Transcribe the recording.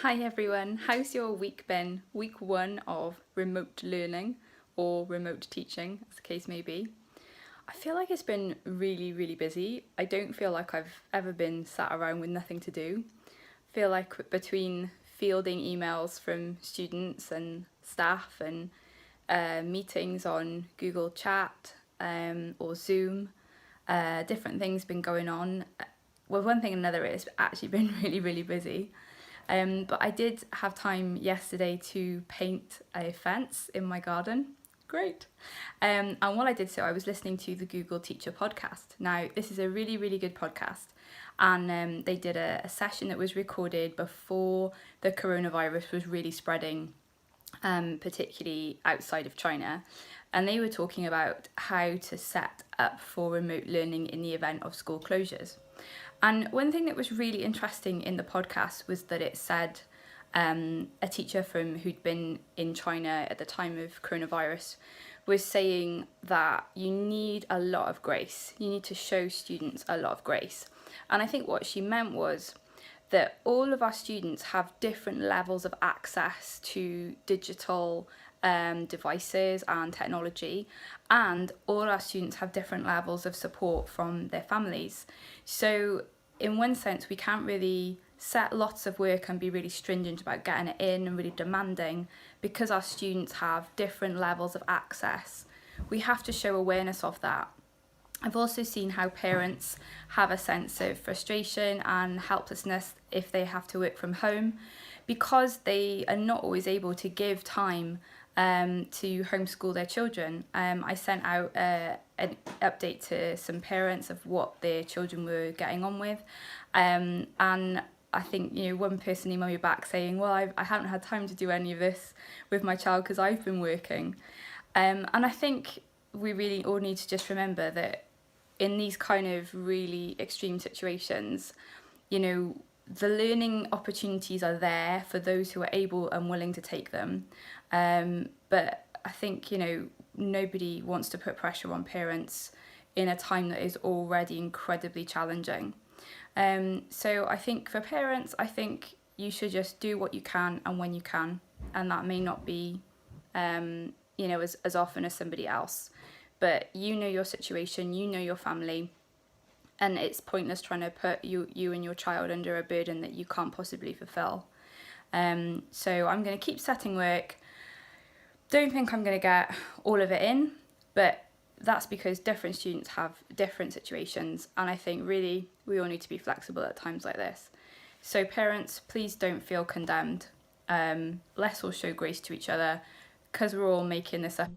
Hi everyone, how's your week been? Week one of remote learning or remote teaching, as the case may be. I feel like it's been really busy. I don't feel like I've ever been sat around with nothing to do. I feel like between fielding emails from students and staff and meetings on Google Chat or Zoom, different things been going on. Well, one thing and another, it's actually been really busy. But I did have time yesterday to paint a fence in my garden. Great. And while I did so, I was listening to the Google Teacher podcast. Now, this is a really good podcast. And they did a session that was recorded before the coronavirus was really spreading, particularly outside of China. And they were talking about how to set up for remote learning in the event of school closures. And one thing that was really interesting in the podcast was that it said a teacher who'd been in China at the time of coronavirus was saying that you need a lot of grace. You need to show students a lot of grace. And I think what she meant was that all of our students have different levels of access to digital devices and technology, and all our students have different levels of support from their families. So in one sense, we can't really set lots of work and be really stringent about getting it in and really demanding, because our students have different levels of access. We have to show awareness of that. I've also seen how parents have a sense of frustration and helplessness if they have to work from home, because they are not always able to give time to homeschool their children. I sent out an update to some parents of what their children were getting on with, and I think one person emailed me back saying, well, I haven't had time to do any of this with my child because I've been working. And I think we really all need to just remember that in these kind of really extreme situations, the learning opportunities are there for those who are able and willing to take them. But I think, nobody wants to put pressure on parents in a time that is already incredibly challenging. So I think for parents, I think you should just do what you can and when you can. And that may not be, as often as somebody else. But your situation, your family, and it's pointless trying to put you and your child under a burden that you can't possibly fulfill. So I'm going to keep setting work. Don't think I'm going to get all of it in, but that's because different students have different situations, and I think really we all need to be flexible at times like this. So parents, please don't feel condemned. Let's all show grace to each other, because we're all making this up.